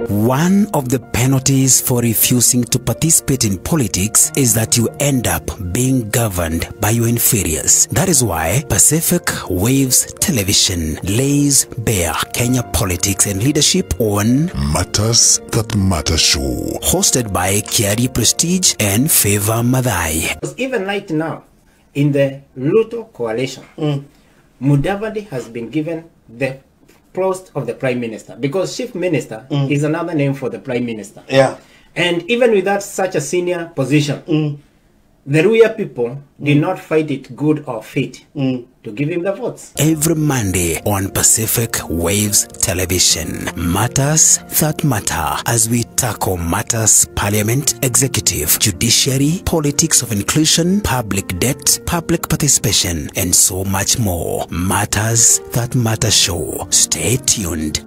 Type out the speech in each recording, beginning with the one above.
One of the penalties for refusing to participate in politics is that you end up being governed by your inferiors. That is why Pacific Waves Television lays bare Kenya politics and leadership on Matters That Matter Show, hosted by Kiarie Prestige and Favor Madai. Even right now, in the Ruto coalition, Mudavadi has been given the post of the Prime Minister, because Chief Minister is another name for the Prime Minister. Yeah. And even without such a senior position, the Ruya people did not find it good or fit to give him the votes. Every Monday on Pacific Waves Television, Matters That Matter, as we tackle matters Parliament, Executive, Judiciary, politics of inclusion, public debt, public participation, and so much more. Matters That Matter Show. Stay tuned.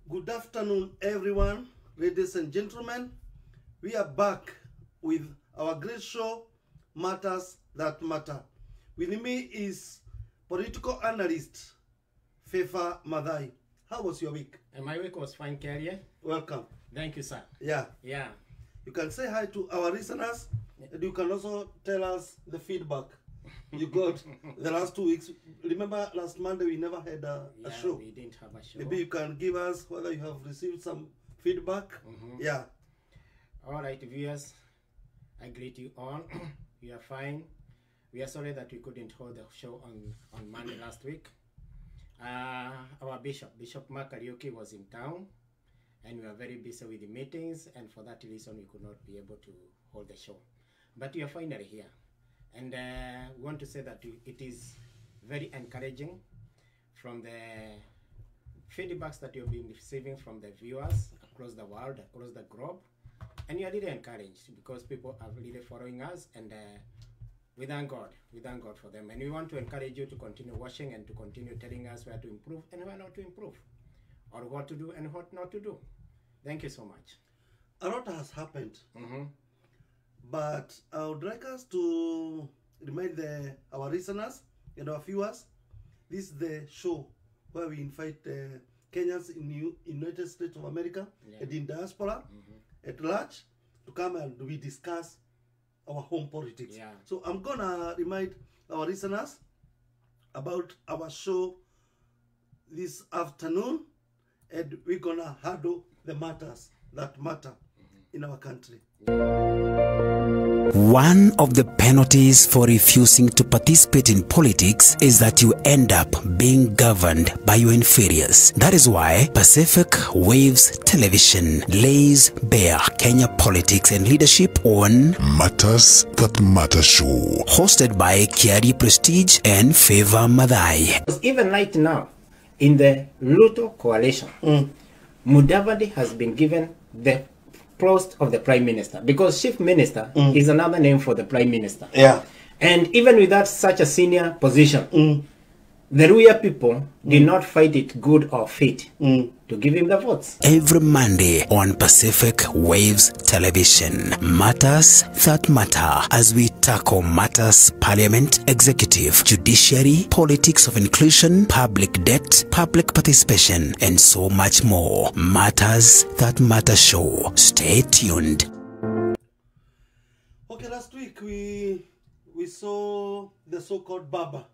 Good afternoon, everyone. Ladies and gentlemen, we are back with our great show, Matters That Matter. With me is political analyst, Favor Madai. How was your week? My week was fine, Kiarie. Welcome. Thank you, sir. Yeah. Yeah. You can say hi to our listeners, and you can also tell us the feedback you got the last 2 weeks. Remember, last Monday we never had a show. We didn't have a show. Maybe you can give us whether you have received some feedback. Yeah. All right, viewers, I greet you all. We are fine. We are sorry that we couldn't hold the show on Monday last week. Our Bishop Mark Kariuki, was in town, and we were very busy with the meetings, and for that reason we could not be able to hold the show. But we are finally here, and we want to say that it is very encouraging from the feedbacks that you've been receiving from the viewers across the world, across the globe, and you are really encouraged because people are really following us, and we thank God for them, and we want to encourage you to continue watching and to continue telling us where to improve and where not to improve, or what to do and what not to do. Thank you so much. A lot has happened, but I would like us to remind our listeners and our viewers, this is the show where we invite Kenyans in United States of America and in diaspora at large to come and we discuss our home politics. Yeah. So I'm gonna remind our listeners about our show this afternoon, and we're gonna handle the matters that matter in our country. One of the penalties for refusing to participate in politics is that you end up being governed by your inferiors. That is why Pacific Waves Television lays bare Kenya politics and leadership on Matters That Matter Show, hosted by Kiarie Prestige and Favor Madai. Even right now, in the Ruto coalition, Mudavadi has been given the post of the Prime Minister, because Chief Minister is another name for the Prime Minister. Yeah. And even without such a senior position, the Ruya people did not find it good or fit to give him the votes. Every Monday on Pacific Waves Television, Matters That Matter, as we tackle matters Parliament, Executive, Judiciary, politics of inclusion, public debt, public participation, and so much more. Matters That Matter Show. Stay tuned. Okay, last week we saw the so-called Baba,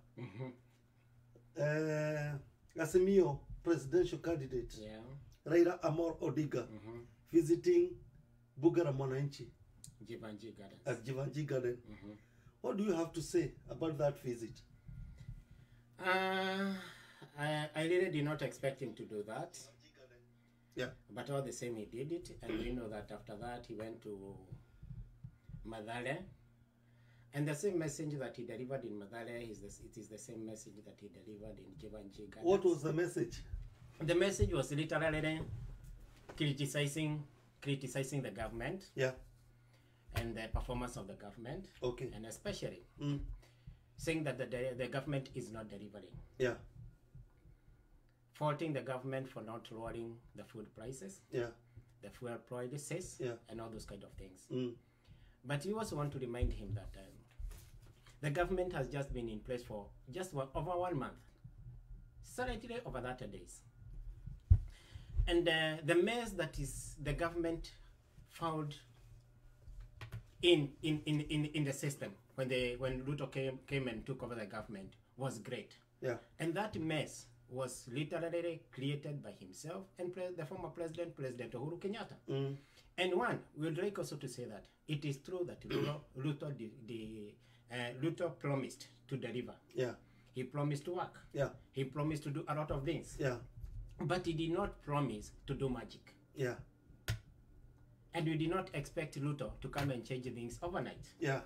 Azimio presidential candidate, Raila Amor Odinga, visiting Bugara Mwananchi at Jivanji Garden. What do you have to say about that visit? I really did not expect him to do that. Yeah. But all the same, he did it, and we know that after that he went to Madale, and the same message that he delivered in Madale it is the same message that he delivered in Jivanji Garden. What was the message? The message was literally criticizing the government, and the performance of the government, and especially saying that the government is not delivering. Yeah. Faulting the government for not lowering the food prices, the fuel prices, and all those kind of things. But we also want to remind him that the government has just been in place for just over 1 month. slightly over 30 days. And the mess that is the government found in the system when Ruto came and took over the government was great. Yeah. And that mess was literally created by himself and the former President Uhuru Kenyatta. Mm. And one, we would like also to say that it is true that Ruto promised to deliver. Yeah. He promised to work. Yeah. He promised to do a lot of things. Yeah. But he did not promise to do magic. Yeah. And we did not expect Ruto to come and change things overnight. Yeah.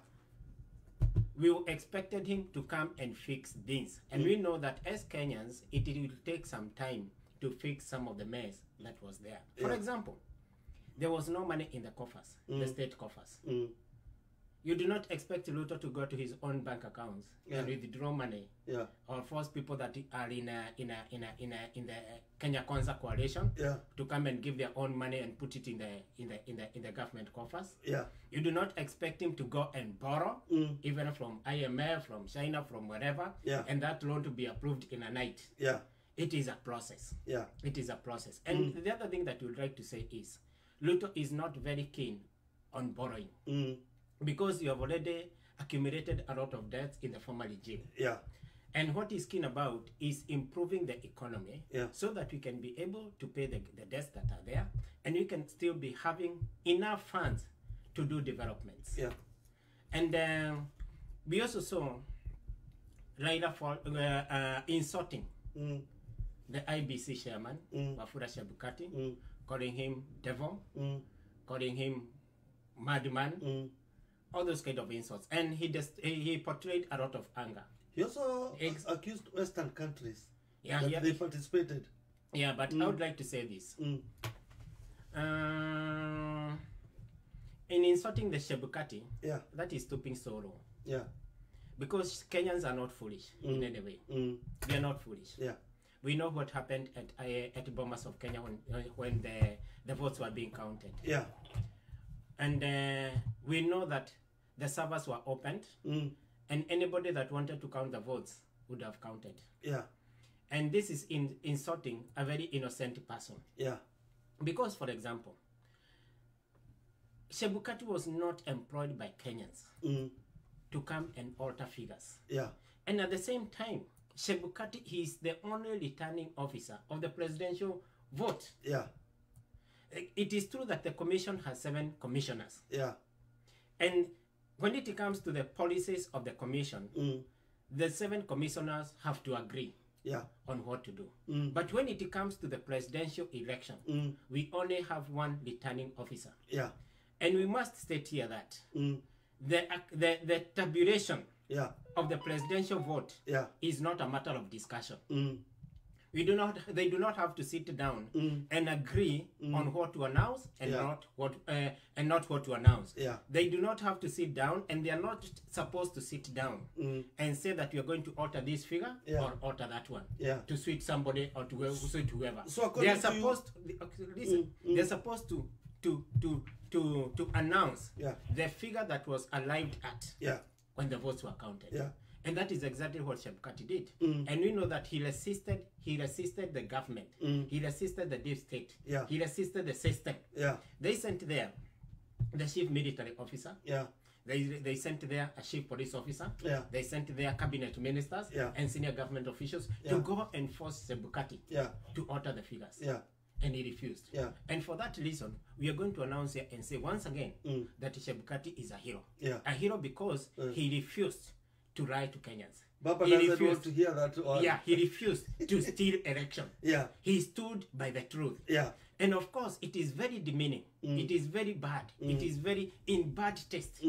We expected him to come and fix things. And we know that as Kenyans, it will take some time to fix some of the mess that was there. For example, there was no money in the coffers, the state coffers. Mm. You do not expect Ruto to go to his own bank accounts and withdraw money, or force people that are in the Kenya Kwanza coalition to come and give their own money and put it in the government coffers. Yeah. You do not expect him to go and borrow, even from IMF, from China, from wherever, and that loan to be approved in a night. Yeah. It is a process. Yeah. It is a process. And the other thing that we would like to say is, Ruto is not very keen on borrowing. Because you have already accumulated a lot of debts in the former regime. Yeah. And what he's keen about is improving the economy so that we can be able to pay the debts that are there, and we can still be having enough funds to do developments. Yeah. And we also saw Raila insulting the IBC chairman, Wafula Chebukati, calling him devil, calling him madman, all those kind of insults, and he portrayed a lot of anger. He also accused Western countries that they participated. Yeah, but I would like to say this. In insulting the Chebukati, that is stooping so low. Yeah. Because Kenyans are not foolish in any way. They are not foolish. Yeah. We know what happened at Bomas of Kenya when the votes were being counted. Yeah. And we know that the servers were opened, and anybody that wanted to count the votes would have counted. Yeah. And this is insulting a very innocent person. Yeah. Because, for example, Chebukati was not employed by Kenyans to come and alter figures. Yeah. And at the same time, Chebukati, he is the only returning officer of the presidential vote. Yeah. It is true that the commission has 7 commissioners. Yeah. And when it comes to the policies of the commission, the 7 commissioners have to agree on what to do. But when it comes to the presidential election, we only have 1 returning officer. Yeah. And we must state here that the tabulation of the presidential vote is not a matter of discussion. They do not have to sit down and agree on what to announce and not what to announce. Yeah. They do not have to sit down, and they are not supposed to sit down and say that we are going to alter this figure or alter that one to suit somebody or to suit whoever. So they are supposed they're supposed to announce the figure that was arrived at when the votes were counted. Yeah. And that is exactly what Chebukati did. And we know that he resisted the government. He resisted the deep state. He resisted the system. They sent there the chief military officer. They sent there a chief police officer. They sent there cabinet ministers and senior government officials to go and force Chebukati to alter the figures. And he refused. And for that reason, we are going to announce here and say once again that Chebukati is a hero. A hero because he refused to lie to Kenyans. Baba doesn't want to hear that. He refused to steal election. He stood by the truth. And of course, it is very demeaning. It is very bad. It is very in bad taste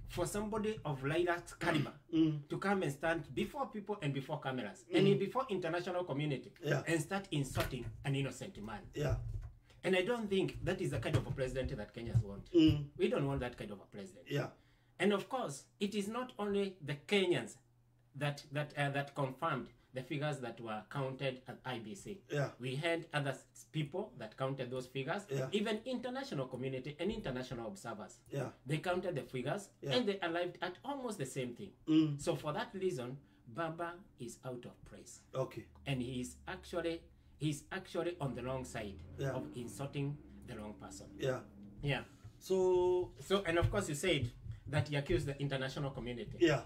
for somebody of Raila's caliber to come and stand before people and before cameras and before international community and start insulting an innocent man. And I don't think that is the kind of a president that Kenyans want. We don't want that kind of a president. And of course, it is not only the Kenyans that confirmed the figures that were counted at IBC. We had other people that counted those figures, even international community and international observers. They counted the figures and they arrived at almost the same thing. So for that reason, Baba is out of place, Okay. and he's actually on the wrong side Yeah. of insulting the wrong person. Yeah. Yeah. So So, and of course, you said that he accused the international community. yeah,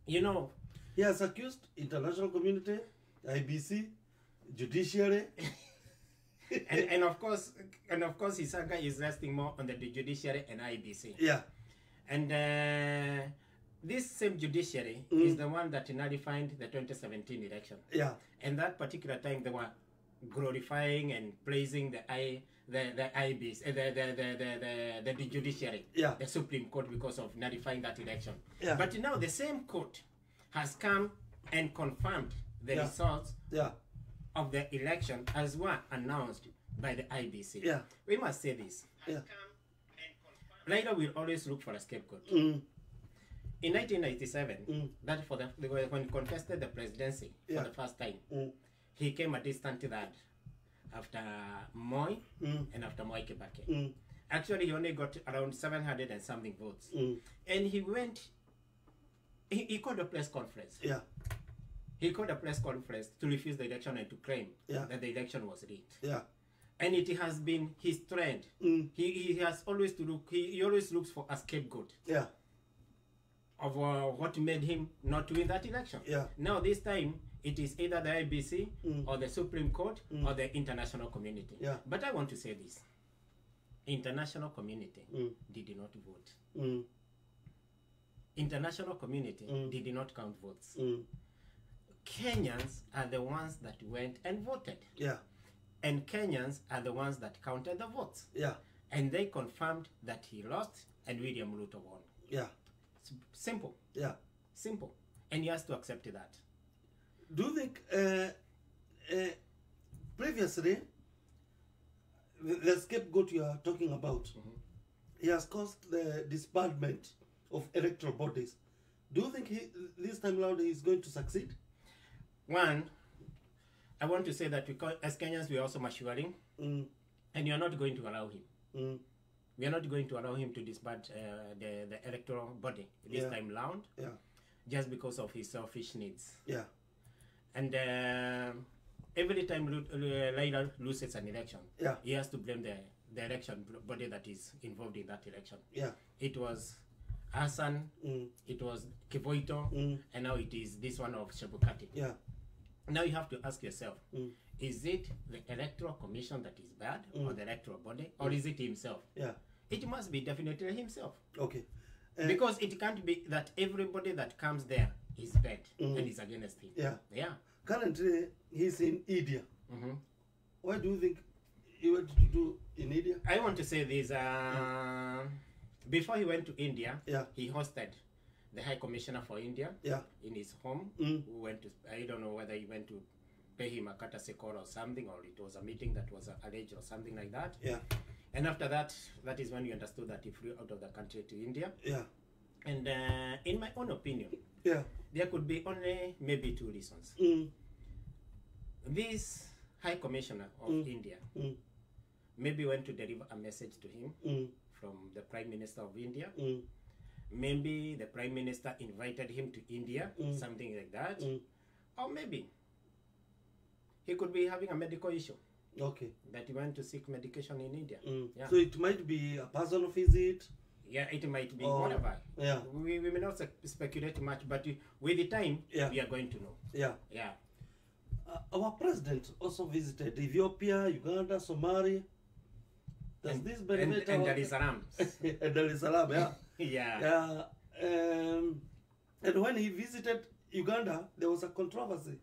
You know, he has accused international community, IBC, judiciary. and of course, his anger is resting more on the judiciary and IBC. Yeah. And this same judiciary is the one that nullified the 2017 election. Yeah. And that particular time, they were glorifying and praising the IBC, the judiciary, Yeah. the Supreme Court, because of nullifying that election. Yeah. But now the same court has come and confirmed the Yeah. results Yeah. of the election as were announced by the IBC. Yeah. We must say this. Yeah. Later, we'll always look for a scapegoat. In 1997, that when he contested the presidency Yeah. for the first time, he came a distant third after Moi and after Moi Kibaki. Actually, he only got around 700 and something votes. And he went, he called a press conference. Yeah. He called a press conference to refuse the election and to claim Yeah. that the election was rigged. Yeah. And it has been his trend. He has always to look, he always looks for a scapegoat Yeah. of what made him not win that election. Yeah. Now this time, it is either the IBC or the Supreme Court or the international community. Yeah. But I want to say this. International community did not vote. International community did not count votes. Kenyans are the ones that went and voted. Yeah. And Kenyans are the ones that counted the votes. Yeah. And they confirmed that he lost and William Ruto won. Yeah. It's simple. Yeah. Simple. And he has to accept that. Do you think previously the scapegoat you are talking about, he has caused the disbandment of electoral bodies? Do you think this time around he is going to succeed? One, I want to say that as Kenyans, we are also maturing, and you are not going to allow him. We are not going to allow him to disband the electoral body this time round, just because of his selfish needs. Yeah. And every time Raila loses an election, he has to blame the election body that is involved in that election. Yeah. It was Hassan, it was Kivoito, and now it is this one of Chebukati. Yeah. Now you have to ask yourself, is it the electoral commission that is bad, or the electoral body, or is it himself? Yeah. It must be definitely himself. Okay. Because it can't be that everybody that comes there is bad and is against him. Yeah. Yeah. Currently, he's in India. What do you think he went to do in India? I want to say this. Before he went to India, he hosted the High Commissioner for India in his home. Who went to, I don't know whether he went to pay him a courtesy call or something, or it was a meeting that was alleged or something like that. Yeah. And after that, that is when we understood that he flew out of the country to India. Yeah. And in my own opinion, there could be only maybe two reasons. This High Commissioner of India maybe went to deliver a message to him from the Prime Minister of India. Maybe the Prime Minister invited him to India, something like that. Or maybe he could be having a medical issue. Okay. That he went to seek medication in India. Yeah. So it might be a personal visit. Yeah, it might be whatever. Yeah. We may not speculate much, but with the time, we are going to know. Yeah. Yeah. Our president also visited Ethiopia, Uganda, Somalia. Does this benefit and Dar es Salaam. and Dar es Salaam, yeah. Yeah. And when he visited Uganda, there was a controversy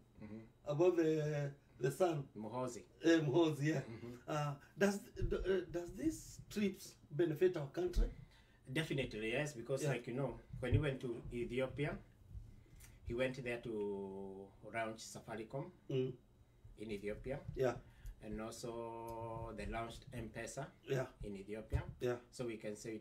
about the son. Muhoozi. Muhoozi, yeah. Does these trips benefit our country? Definitely, yes, because like you know, when he went to Ethiopia, he went there to launch Safaricom in Ethiopia. Yeah. And also they launched M-Pesa in Ethiopia. Yeah. So we can say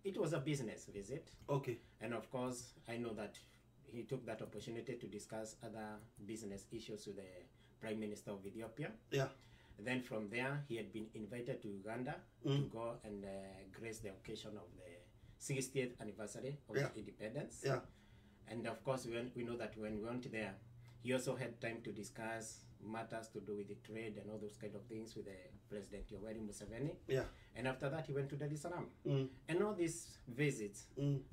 it was a business visit. Okay. And of course, I know that he took that opportunity to discuss other business issues with the Prime Minister of Ethiopia. Yeah. Then from there, he had been invited to Uganda to go and grace the occasion of the 60th anniversary of the independence. Yeah. And of course, we know that when we went there, he also had time to discuss matters to do with the trade and all those kind of things with the President Yoweri Museveni. Yeah. And after that, he went to Dar es Salaam. And all these visits,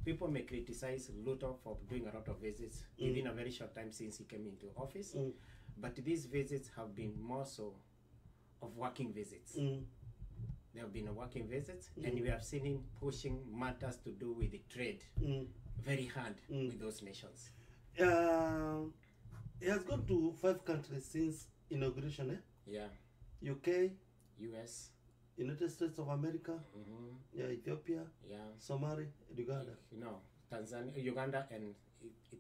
people may criticize Ruto for doing a lot of visits within a very short time since he came into office. But these visits have been more so of working visits. They have been working visits, and we have seen him pushing matters to do with the trade very hard with those nations. He has gone to 5 countries since inauguration, Yeah. UK, US. United States of America, yeah, Ethiopia, Yeah. Somalia, Uganda. No, Tanzania, Uganda, and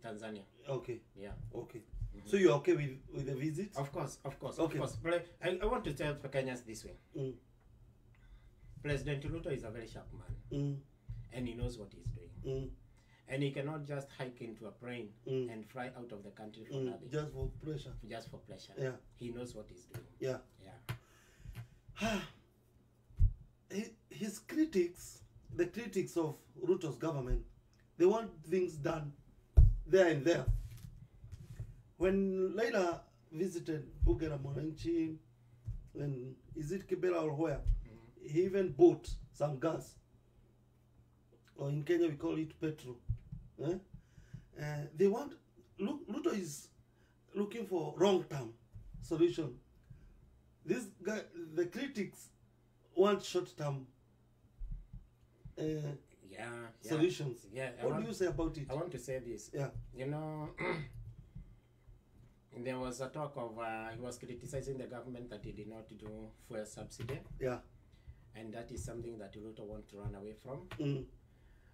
Tanzania. Okay, Yeah. okay. So you're okay with the visit? Of course, of course, Okay. of course. But I want to tell Kenyans this way. President Ruto is a very sharp man, and he knows what he's doing. And he cannot just hike into a plane and fly out of the country for nothing. Just for pressure. Just for pleasure. Yeah. He knows what he's doing. Yeah. Yeah. His critics, the critics of Ruto's government, they want things done there and there. When Laila visited Bugera Mwananchi, and is it Kibera or where, he even bought some gas. Or in Kenya we call it petrol. They want, Ruto is looking for long-term solution. This guy, the critics want short-term solutions. Yeah. What do you say about it? I want to say this. Yeah. You know, there was a talk of he was criticizing the government that he did not do fuel subsidy. Yeah. And that is something that Ruto wants to run away from.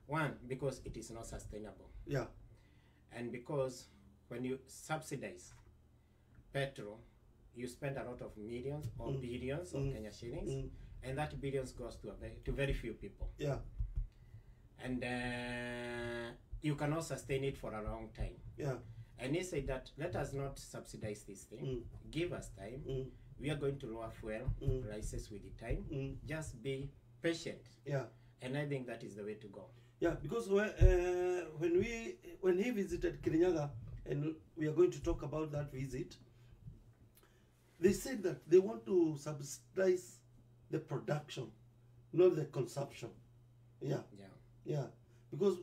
One, because it is not sustainable. Yeah. And because when you subsidize petrol, you spend a lot of millions or billions of Kenya shillings, and that billions goes to very few people. Yeah. And you cannot sustain it for a long time. Yeah. And he said that let us not subsidize this thing. Give us time. We are going to lower fuel prices with the time. Just be patient. Yeah. And I think that is the way to go. Yeah, because when he visited Kirinyaga, and we are going to talk about that visit, they said that they want to subsidize the production, not the consumption. Yeah. Yeah. Yeah. Because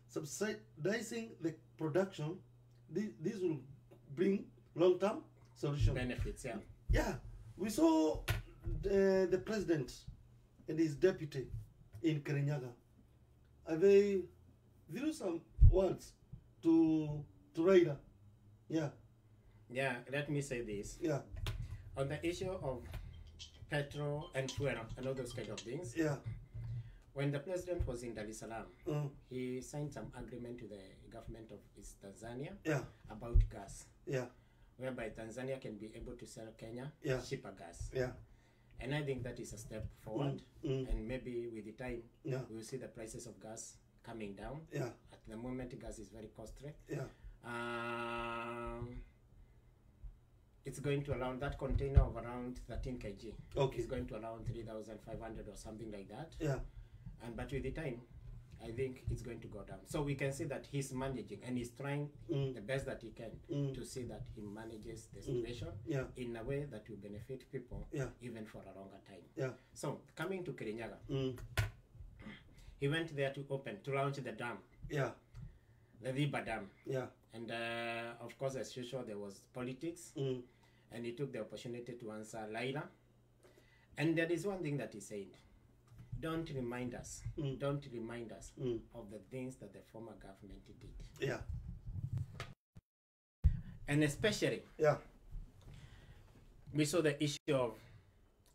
subsidizing the production, this will bring long-term solution. Benefits, yeah. Yeah. We saw the president and his deputy in Kirinyaga. They threw some words to Raila. Yeah. Yeah, let me say this. Yeah. On the issue of petrol and fuel and all those kind of things, Yeah. when the president was in Dar es Salaam, Mm. he signed some agreement to the government of East Tanzania Yeah. about gas, Yeah. whereby Tanzania can be able to sell Kenya Yeah. cheaper gas. Yeah. And I think that is a step forward. And maybe with the time, Yeah. we will see the prices of gas coming down. Yeah. At the moment, gas is very costly. Yeah. It's going to around that container of around 13 kg. Okay. It's going to around 3,500 or something like that. Yeah. But with the time, I think it's going to go down. So we can see that he's managing and he's trying the best that he can to see that he manages the situation Yeah. in a way that will benefit people Yeah. even for a longer time. Yeah. So coming to Kirinyaga, he went there to launch the dam, Yeah. the Viba Dam. Yeah. And of course, as usual, there was politics. And he took the opportunity to answer Laila. And there is one thing that he said. Don't remind us of the things that the former government did. Yeah. And especially, Yeah. we saw the issue of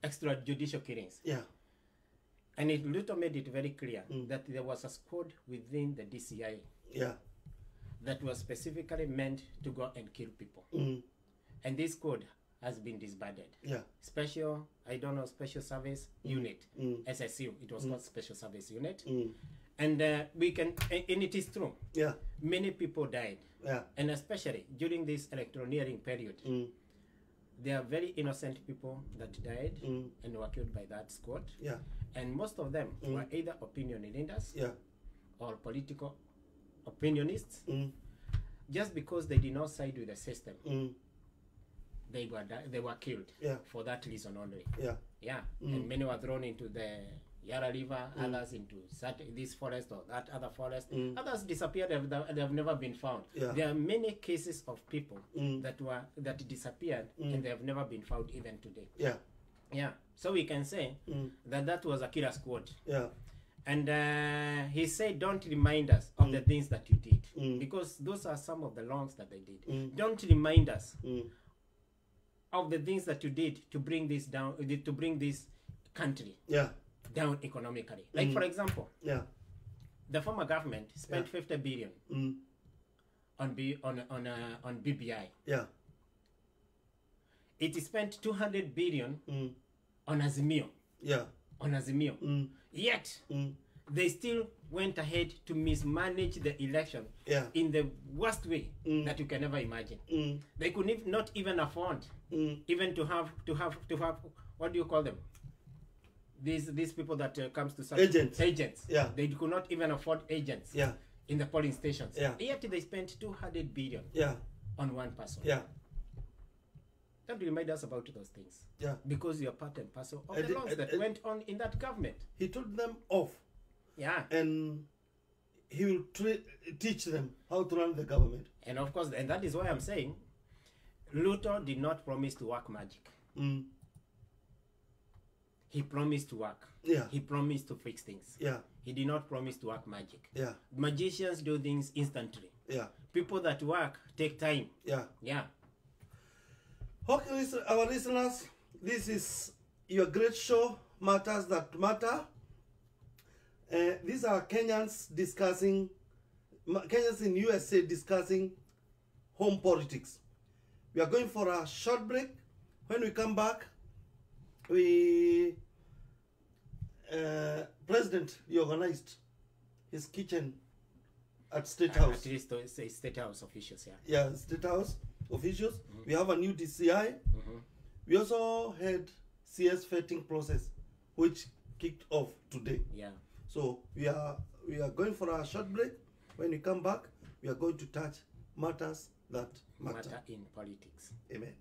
extrajudicial killings. Yeah. And Ruto made it very clear that there was a squad within the DCI Yeah. that was specifically meant to go and kill people. And this squad has been disbanded. Yeah. Special Service Unit, SSU, it was called Special Service Unit. And we can, and it is true, Yeah. many people died. Yeah. And especially during this electioneering period, there are very innocent people that died and were killed by that squad. Yeah. And most of them were either opinion leaders Yeah. or political opinionists, just because they did not side with the system, they were killed for that reason only. And many were thrown into the Yara River, others into this forest or that other forest. Others disappeared. They have never been found. There are many cases of people that disappeared and they have never been found even today. So we can say that was a killer squad. And he said, don't remind us of the things that you did, because those are some of the wrongs that they did. Don't remind us of the things that you did to bring this down, to bring this country down economically. Like for example, the former government spent 50 billion on BBI. It spent 200 billion on Azimio. On Azimio. Yet they still went ahead to mismanage the election in the worst way that you can ever imagine. They could not even afford even to have what do you call them? These people that comes to such agents. They could not even afford agents in the polling stations. Yet they spent 200 billion on one person. Don't remind us about those things. Because you're part and parcel of the laws that went on in that government. He told them off. And he will teach them how to run the government. And of course, and that is why I'm saying, Ruto did not promise to work magic. He promised to work. He promised to fix things. He did not promise to work magic. Magicians do things instantly. People that work take time. Okay, our listeners, this is your great show, Matters That Matter. These are Kenyans in USA discussing home politics. We are going for a short break. When we come back, President reorganized his kitchen at State House. At least say State House officials, State House officials. We have a new DCI. We also had CS vetting process, which kicked off today. So we are going for a short break. When we come back, we are going to touch matters that matter in politics. Amen.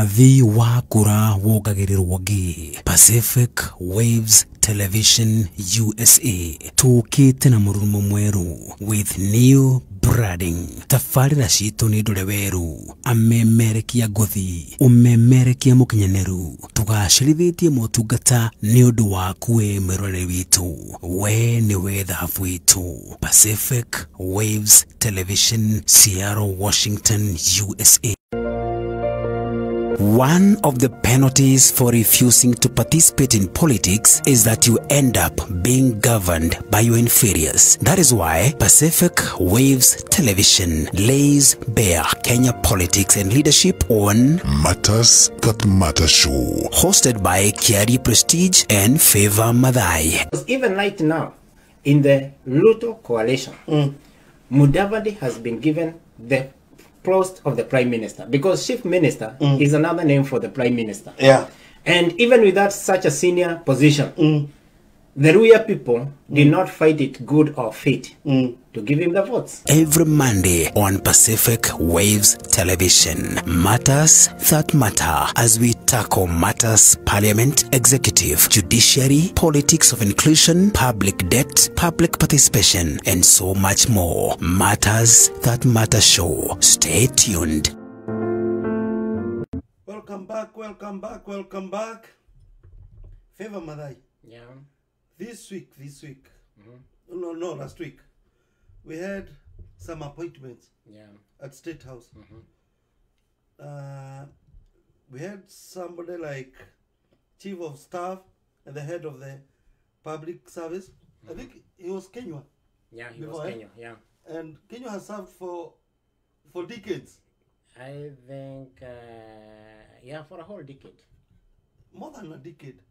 wathi wa kura wogagĩrĩrwo gi Pacific Waves Television USA tukite na murumo mweru with new branding. Tafarira citũ nĩ ndũre weru, amemerekia ngũthi, umemerekia mũkinyanĩru, tũgacĩrithĩtie motungata nĩ ũndũ waku we mwĩroreri witũ, we nĩwe thahabu witũ. Pacific Waves Television, Seattle, Washington, USA. One of the penalties for refusing to participate in politics is that you end up being governed by your inferiors. That is why Pacific Waves Television lays bare Kenya politics and leadership on Matters That Matter Show, hosted by Kiarie Prestige and Favor Madai. Even right now, in the Ruto coalition, Mudavadi has been given the post of the Prime Minister, because Chief Minister is another name for the Prime Minister. And even without such a senior position, the Ruya people did not find it good or fit to give him the votes. Every Monday on Pacific Waves Television, Matters That Matter, as we tackle matters Parliament, Executive, Judiciary, Politics of Inclusion, Public Debt, Public Participation, and so much more. Matters That Matter Show. Stay tuned. Welcome back. Favor Madai. This week, no, last week, we had some appointments at State House. We had somebody like Chief of Staff and the head of the Public Service. I think he was Kenya. He was Kenya, And Kenya has served for decades. I think, for a whole decade. More than a decade.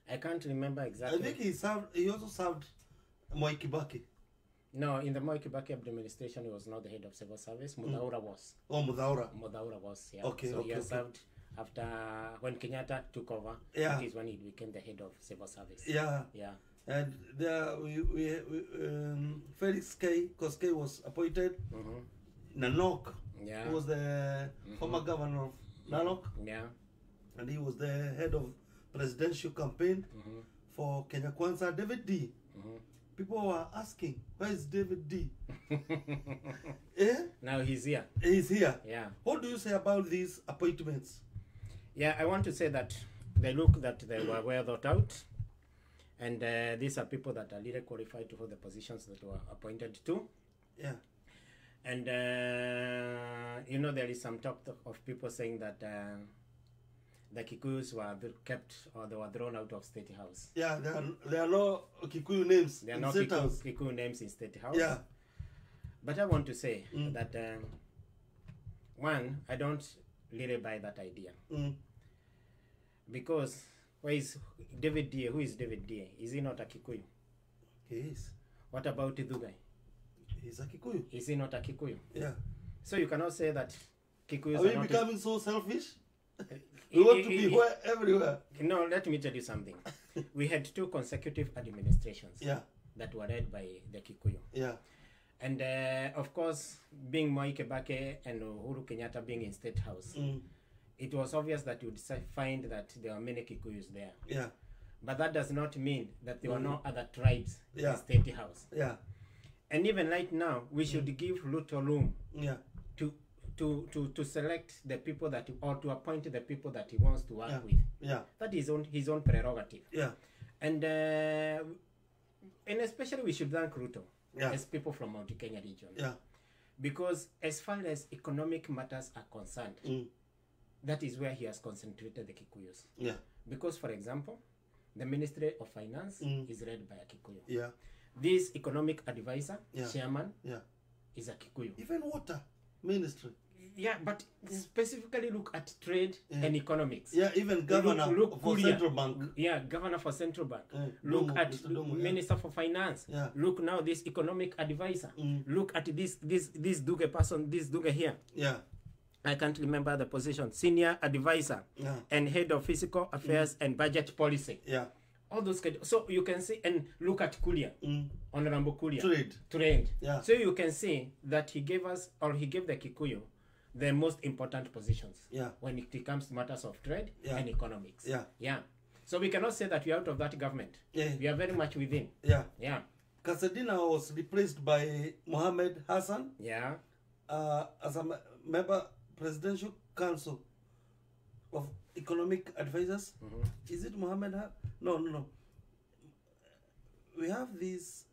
I can't remember exactly. I think he also served Moi Kibaki. No, in the Moi Kibaki administration, he was not the head of civil service. Mudhaura was. Oh, Mudhaura. Mudhaura was, yeah. Okay, so okay, he has okay. served after, when Kenyatta took over, Yeah. that is when he became the head of civil service. Yeah. Yeah. And there Felix Koskei was appointed. Nanok, Yeah. who was the former governor of Nanok, Yeah. and he was the head of presidential campaign for Kenya Kwanza. David D. People were asking, where is David D? Now he's here. He's here. Yeah. What do you say about these appointments? Yeah, I want to say that they look that they were well thought out. And these are people that are really qualified to hold the positions that were appointed to. Yeah. And, you know, there is some talk of people saying that the Kikuyus were kept or they were thrown out of State House. Yeah, there are no Kikuyu names There are in no State House. Kikuyu names in State House. Yeah. But I want to say that, one, I don't really buy that idea. Because where is David D? Who is David D? Is he not a Kikuyu? He is. What about Thugai? He's a Kikuyu. Is he not a Kikuyu? Yeah. So you cannot say that Kikuyus Are we are not... becoming so selfish? We want to be everywhere. No, let me tell you something. We had 2 consecutive administrations Yeah. that were led by the Kikuyu. Yeah. And of course, being Moi Kibaki and Uhuru Kenyatta being in State House, it was obvious that you would find that there were many Kikuyus there. Yeah. But that does not mean that there were no other tribes Yeah. in State House. Yeah. And even right now, we should give Ruto room Yeah. to select the people that, or to appoint the people that he wants to work with. Yeah. That is his own prerogative. Yeah. And especially we should thank Ruto as people from Mount Kenya region. Yeah. Because as far as economic matters are concerned, that is where he has concentrated the Kikuyus. Yeah. Because, for example, the Ministry of Finance is led by a Kikuyu. Yeah. This economic advisor, chairman, is a Kikuyu. Even water ministry. Yeah, but specifically look at trade and economics. Yeah, even governor look for Kuria. Central Bank. Yeah, governor for Central Bank. Domo, Look at Mr. Domo, Minister for Finance. Yeah. Look now this economic advisor. Look at this Duge person, this Duge here. Yeah. I can't remember the position. Senior advisor and head of physical affairs and budget policy. Yeah. All those so you can see, and look at Kuria, Honorable Kuria. Trade. Yeah. So you can see that he gave us, or he gave the Kikuyu the most important positions when it comes to matters of trade and economics. Yeah. Yeah. So we cannot say that we are out of that government. Yeah. We are very much within. Yeah. Yeah. Kasedina was replaced by Mohammed Hassan. Yeah. As a member presidential council of economic advisors. Is it Mohammed? No. We have this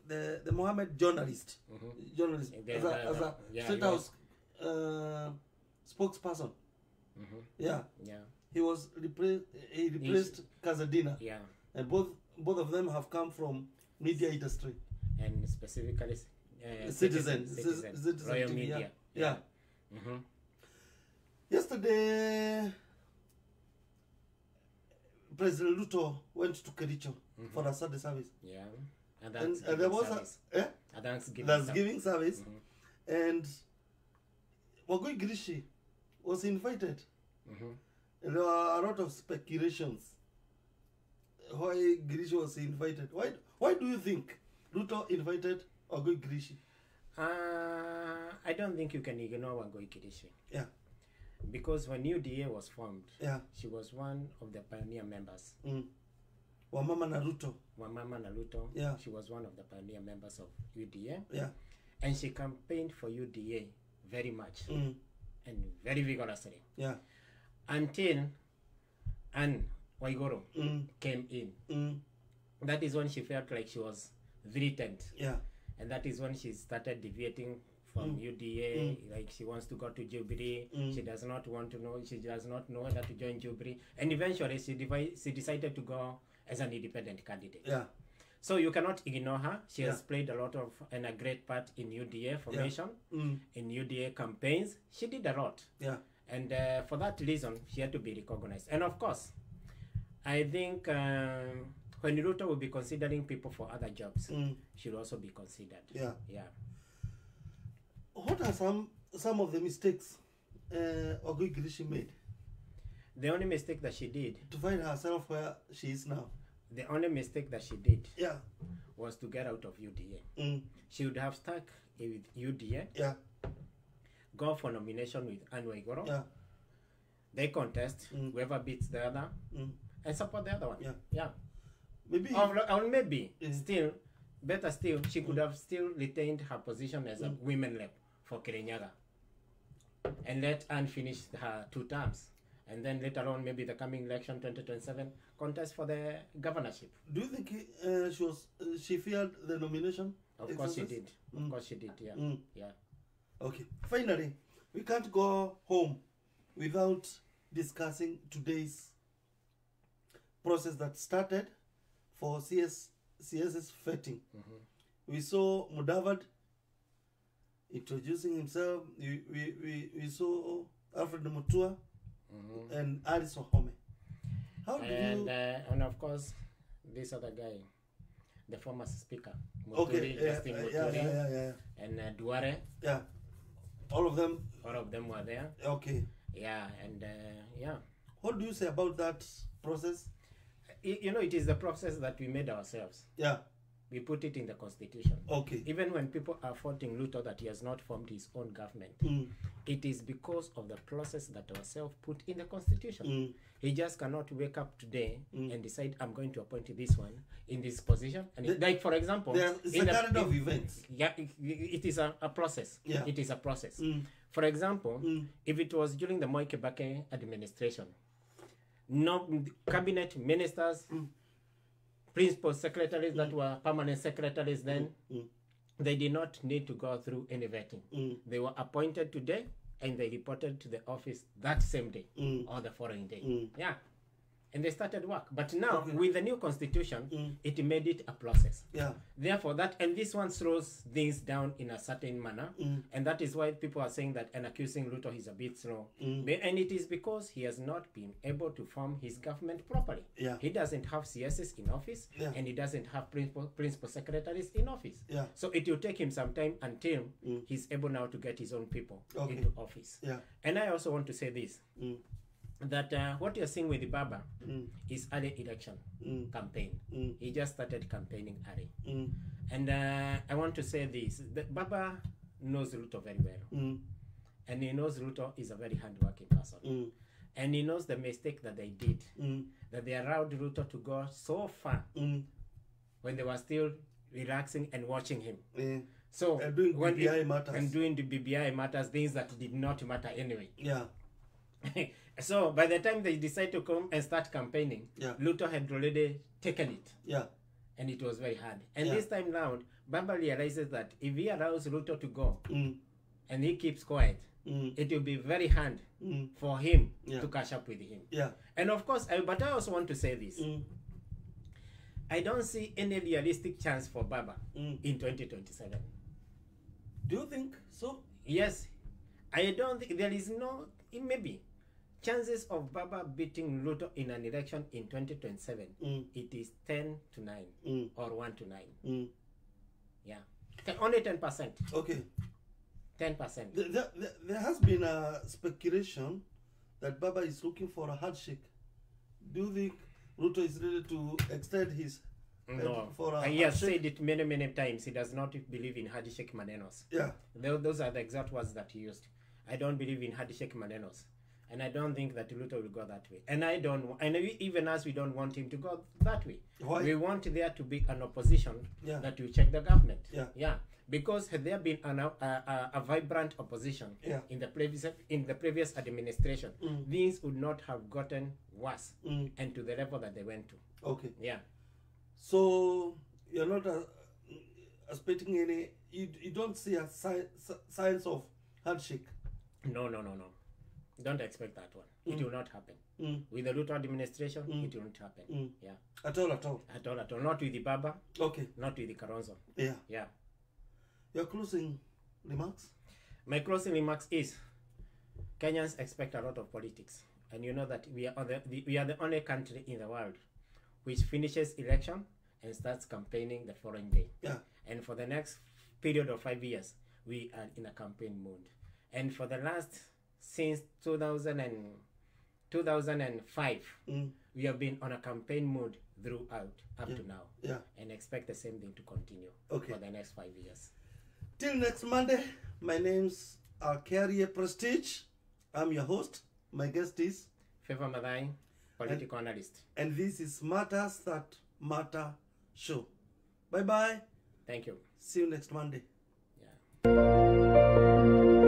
the Mohammed journalist as a State House spokesperson. Yeah. He was replaced Kazadina. Yeah. And both of them have come from media industry. And specifically Citizen Royal TV, Media. Yeah. Yesterday, President Ruto went to Kericho for a Sunday service. Yeah. And there was a Thanksgiving service. And Wagui Girishi was invited. And there were a lot of speculations why Girishi was invited. Why do you think Ruto invited Wagui Girishi? I don't think you can ignore Wagui Girishi. Yeah. Because when UDA was formed, she was one of the pioneer members. Wamama Naruto. Yeah. She was one of the pioneer members of UDA. Yeah. And she campaigned for UDA very much and very vigorously. Yeah. Until Anne Waigoro came in. That is when she felt like she was threatened. Yeah. And that is when she started deviating from UDA, like she wants to go to Jubilee. She does not want to know. She does not know whether to join Jubilee. And eventually, she decided to go as an independent candidate. Yeah. So you cannot ignore her. She has played a lot of and a great part in UDA formation, in UDA campaigns. She did a lot. Yeah. And for that reason, she had to be recognized. And of course, I think when Ruto will be considering people for other jobs, should also be considered. Yeah. Yeah. What are some of the mistakes Ogui Girishi made The only mistake that she did, to find herself where she is now? the only mistake that she did Yeah. was to get out of UDA. Mm. She would have stuck with UDA, Yeah. go for nomination with Anne Waiguru. Yeah. They contest, whoever beats the other, and support the other one. Yeah. Yeah. Maybe. Or maybe, still, better still, she could have still retained her position as a women rep for Kirinyaga. And let Anne finish her 2 terms. And then later on, maybe the coming election, 2027, contest for the governorship. Do you think she feared the nomination? Of course she did. Of course she did, yeah. Yeah. Okay. Finally, we can't go home without discussing today's process that started for CS's vetting. We saw Mudavad introducing himself. We saw Alfred Mutua and Alice Wahome. How did you... And of course, this other guy, the former speaker, Muturi, Okay, Justin Muturi, yeah. and Duare. Yeah. All of them. All of them were there. Okay. Yeah, and yeah. What do you say about that process? You know, it is the process that we made ourselves. Yeah. We put it in the constitution. Okay. Even when people are faulting Ruto that he has not formed his own government, it is because of the process that ourselves put in the constitution. He just cannot wake up today and decide, I'm going to appoint this one in this position. And like, for example, it's a kind of events. Yeah, it is a process. Yeah. It is a process. For example, if it was during the Moi Kibaki administration, no cabinet ministers, principal secretaries that were permanent secretaries then, they did not need to go through any vetting. They were appointed today and they reported to the office that same day or the following day. Yeah. And they started work. But now, with the new constitution, it made it a process. Yeah. Therefore, and this one throws things down in a certain manner. And that is why people are saying that and accusing Ruto is a bit slow. And it is because he has not been able to form his government properly. Yeah. He doesn't have CSs in office, and he doesn't have principal secretaries in office. Yeah. So it will take him some time until he's able now to get his own people into office. Yeah. And I also want to say this. That what you're seeing with the Baba is early election campaign. He just started campaigning early. And I want to say this. That Baba knows Ruto very well. And he knows Ruto is a very hardworking person. And he knows the mistake that they did. That they allowed Ruto to go so far when they were still relaxing and watching him. So and doing BBI matters. And doing the BBI matters, things that did not matter anyway. Yeah. So by the time they decide to come and start campaigning, Ruto had already taken it. Yeah. And it was very hard. And this time round, Baba realizes that if he allows Ruto to go and he keeps quiet, it will be very hard for him to catch up with him. Yeah. And of course, but I also want to say this. I don't see any realistic chance for Baba in 2027. Do you think so? Yes. I don't think there is no, maybe, chances of Baba beating Ruto in an election in 2027, it is 10 to 9 or 1 to 9. Yeah. Only 10%. Okay. 10%. There has been a speculation that Baba is looking for a handshake. Do you think Ruto is ready to extend his for a he has said it many, many times. He does not believe in handshake manenos. Yeah. Those are the exact words that he used. I don't believe in handshake manenos. And I don't think that Ruto will go that way. And I don't, and even as we don't want him to go that way. Why? We want there to be an opposition that will check the government. Yeah. Yeah. Because had there been a vibrant opposition in the previous administration, things would not have gotten worse and to the level that they went to. Okay. Yeah. So you're not expecting any. You don't see a signs of handshake. No. Don't expect that one. It will not happen. With the Ruto administration, it will not happen. Yeah. At all. Not with the Baba. Okay. Not with the Karonzo. Yeah. Yeah. Your closing remarks? My closing remarks is Kenyans expect a lot of politics. And you know that we are the only country in the world which finishes election and starts campaigning the following day. Yeah. And for the next period of 5 years, we are in a campaign mode. And for the last, since 2005, we have been on a campaign mode throughout up to now. Yeah. And expect the same thing to continue Okay. for the next 5 years. Till next Monday, my name's Kiarie Prestige. I'm your host. My guest is Favor Madai, political analyst. and this is Matters That Matter Show. Bye-bye. Thank you. See you next Monday.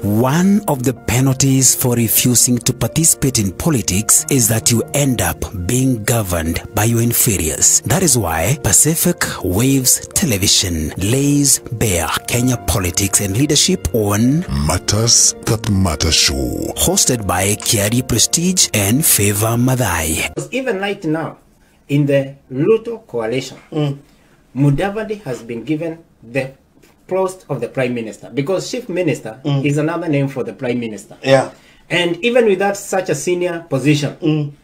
One of the penalties for refusing to participate in politics is that you end up being governed by your inferiors. That is why Pacific Waves Television lays bare Kenya politics and leadership on Matters That Matter Show. hosted by Kiarie Prestige and Favor Madai. Even right now, in the Ruto coalition, Mudavadi has been given the post of the prime minister, because chief minister is another name for the prime minister. Yeah. And even without such a senior position,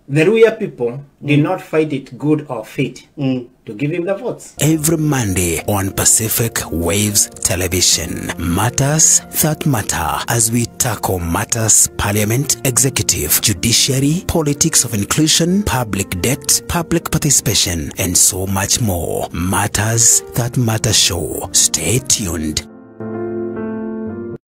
the Ruya people did not find it good or fit to give him the votes. Every Monday on Pacific Waves Television, Matters That Matter, as we tackle matters parliament, executive, judiciary, politics of inclusion, public debt, public participation, and so much more. Matters That Matter Show. Stay tuned.